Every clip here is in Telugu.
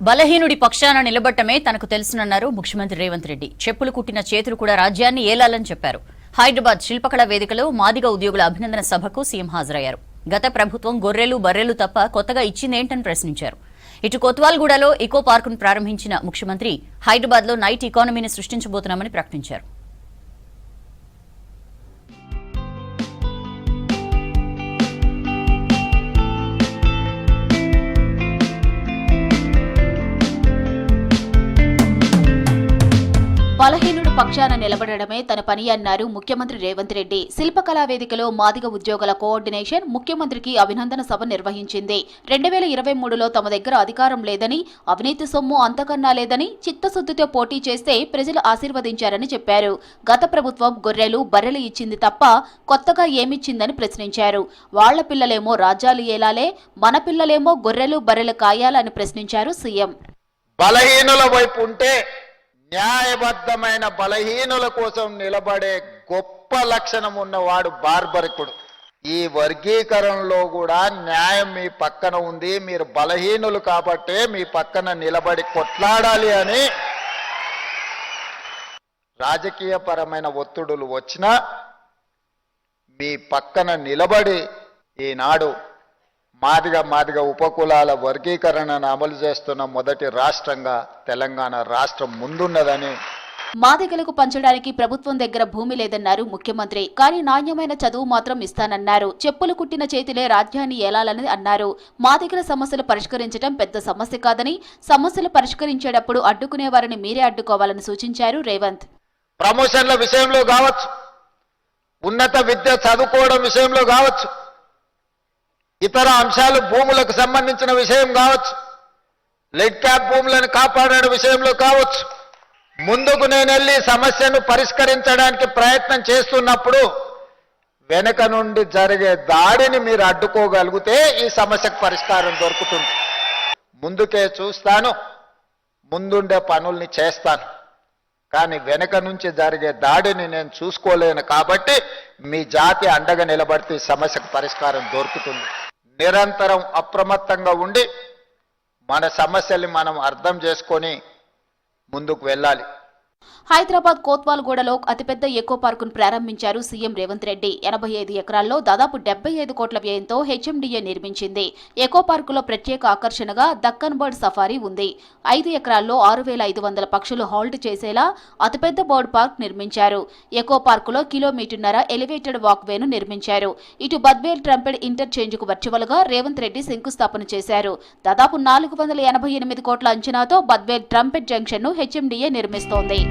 బలహీనుడి పక్షాన నిలబట్టమే తనకు తెలుసునన్నారు ముఖ్యమంత్రి రేవంత్ రెడ్డి. చెప్పులు కుట్టిన చేతులు కూడా రాజ్యాన్ని ఏలాలని చెప్పారు. హైదరాబాద్ శిల్పకళా వేదికలో మాదిగ ఉద్యోగుల అభినందన సభకు సీఎం హాజరయ్యారు. గత ప్రభుత్వం గొర్రెలు బర్రెలు తప్ప కొత్తగా ఇచ్చిందేంటని ప్రశ్నించారు. ఇటు కొత్వాల్గూడలో ఎకో పార్కును ప్రారంభించిన ముఖ్యమంత్రి హైదరాబాద్లో నైట్ ఎకానమీని సృష్టించబోతున్నామని ప్రకటించారు. బలహీనుడు పక్షాన నిలబడడమే తన పని అన్నారు ముఖ్యమంత్రి రేవంత్ రెడ్డి. శిల్పకళా వేదికలో మాదిగ ఉద్యోగుల కోఆర్డినేషన్ ముఖ్యమంత్రికి అభినందన సభ నిర్వహించింది. 2023లో తమ దగ్గర అధికారం లేదని, అవినీతి సొమ్ము అంతకన్నా లేదని, చిత్తశుద్ధితో పోటీ చేస్తే ప్రజలు ఆశీర్వదించారని చెప్పారు. గత ప్రభుత్వం గొర్రెలు బర్రెలు ఇచ్చింది తప్ప కొత్తగా ఏమిచ్చిందని ప్రశ్నించారు. వాళ్ల పిల్లలేమో రాజ్యాలు ఏలాలే, మన పిల్లలేమో గొర్రెలు బర్రెలు కాయాలని ప్రశ్నించారు సీఎం. బలహీనుల వైపు ఉంటే న్యాయబద్ధమైన బలహీనుల కోసం నిలబడే గొప్ప లక్షణం ఉన్నవాడు బార్బరికుడు. ఈ వర్గీకరణలో కూడా న్యాయం మీ పక్కన ఉంది. మీరు బలహీనులు కాబట్టే మీ పక్కన నిలబడి కొట్లాడాలి అని రాజకీయపరమైన ఒత్తిడులు వచ్చినా మీ పక్కన నిలబడి ఈనాడు మాదిగ ఉపకులాల వర్గీకరణను అమలు చేస్తున్న మొదటి రాష్ట్రంగా తెలంగాణ రాష్ట్రం ముందున్నదని. మాదిగలకు పంచడానికి ప్రభుత్వం దగ్గర భూమి లేదన్నారు ముఖ్యమంత్రి. కానీ నాణ్యమైన చదువు మాత్రం ఇస్తానన్నారు. చెప్పులు కుట్టిన చేతిలే రాజ్యాన్ని ఏలాలని అన్నారు. మాదిగల సమస్యలు పరిష్కరించడం పెద్ద సమస్య కాదని, సమస్యలు పరిష్కరించేటప్పుడు అడ్డుకునేవారిని మీరే అడ్డుకోవాలని సూచించారు రేవంత్. ప్రమోషన్ల విషయంలో కావచ్చు, ఉన్నత విద్య చదువుకోవడం విషయంలో కావచ్చు, ఇతర అంశాలు భూములకు సంబంధించిన విషయం కావచ్చు, లెడ్ క్యాప్ భూములను కాపాడడం విషయంలో కావచ్చు, ముందుకు నేను వెళ్ళి సమస్యను పరిష్కరించడానికి ప్రయత్నం చేస్తున్నప్పుడు వెనక నుండి జరిగే దాడిని మీరు అడ్డుకోగలిగితే ఈ సమస్యకు పరిష్కారం దొరుకుతుంది. ముందుకే చూస్తాను, ముందుండే పనుల్ని చేస్తాను, కానీ వెనక నుంచి జరిగే దాడిని నేను చూసుకోలేను. కాబట్టి మీ జాతి అండగా నిలబడితే ఈ సమస్యకు పరిష్కారం దొరుకుతుంది. నిరంతరం అప్రమత్తంగా ఉండి మన సమస్యల్ని మనం అర్థం చేసుకొని ముందుకు వెళ్ళాలి. హైదరాబాద్ కోత్వాల్గూడలో అతిపెద్ద ఎకో పార్కును ప్రారంభించారు సీఎం రేవంత్ రెడ్డి. 85 ఎకరాల్లో దాదాపు 75 కోట్ల వ్యయంతో హెచ్ఎండిఏ నిర్మించింది. ఎకో పార్కులో ప్రత్యేక ఆకర్షణగా దక్కన్ బర్డ్ సఫారీ ఉంది. 5 ఎకరాల్లో 6500 పక్షులు హాల్ట్ చేసేలా అతిపెద్ద బర్డ్ పార్క్ నిర్మించారు. ఎకో పార్కులో కిలోమీటర్న్నర ఎలివేటెడ్ వాక్వేను నిర్మించారు. ఇటు బద్వేల్ ట్రంపెడ్ ఇంటర్చేంజ్ కు వర్చువల్ గా రేవంత్ రెడ్డి శంకుస్థాపన చేశారు. దాదాపు 488 కోట్ల అంచనాతో బద్వేల్ ట్రంపెడ్ జంక్షన్ ను హెచ్ఎండిఏ నిర్మిస్తోంది.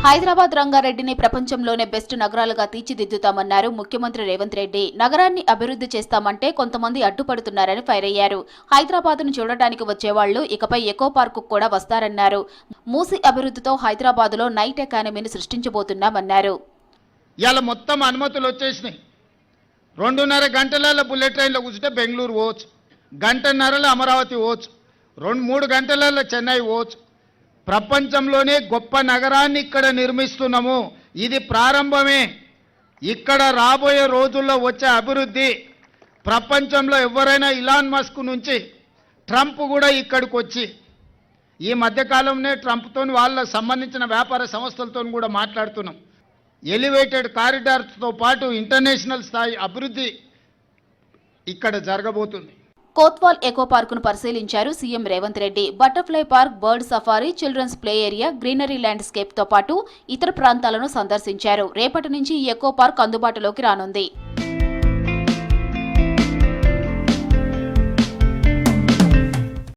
హైదరాబాద్ రంగారెడ్డిని ప్రపంచంలోనే బెస్ట్ నగరాలుగా తీర్చిదిద్దుతామన్నారు ముఖ్యమంత్రి రేవంత్ రెడ్డి. నగరాన్ని అభివృద్ధి చేస్తామంటే కొంతమంది అడ్డుపడుతున్నారని ఫైర్ అయ్యారు. హైదరాబాద్ను చూడటానికి వచ్చేవాళ్లు ఇకపై ఎకో పార్కు కూడా వస్తారన్నారు. మూసి అభివృద్ధితో హైదరాబాద్లో నైట్ ఎకానమీని సృష్టించబోతున్నామన్నారు. ఇలా మొత్తం అనుమతులు వచ్చేసినాయి. 2.5 గంటలలో బుల్లెట్ ట్రైన్లో కూర్చుంటే బెంగళూరు పోవచ్చు, గంటన్నరలో అమరావతి పోవచ్చు, 2-3 గంటలలో చెన్నై పోవచ్చు. ప్రపంచంలోనే గొప్ప నగరాన్ని ఇక్కడ నిర్మిస్తున్నాము. ఇది ప్రారంభమే. ఇక్కడ రాబోయే రోజుల్లో వచ్చే అభివృద్ధి ప్రపంచంలో ఎవరైనా ఇలాన్ మస్క్ నుంచి ట్రంప్ కూడా ఇక్కడికి వచ్చి ఈ మధ్యకాలంలో ట్రంప్తో వాళ్ళ సంబంధించిన వ్యాపార సంస్థలతో కూడా మాట్లాడుతున్నాం. ఎలివేటెడ్ కారిడార్స్తో పాటు ఇంటర్నేషనల్ స్థాయి అభివృద్ధి ఇక్కడ జరగబోతుంది. కోత్వాల్ ఎకో పార్కును పరిశీలించారు CM Revanth Reddy. Butterfly park, bird safari, children's play area, greenery landscape తో పాటు ఇతర ప్రాంతాలను సందర్శించారు. రేపటి నుంచి ఈ ఎకో పార్క్ అందుబాటులోకి రానుంది.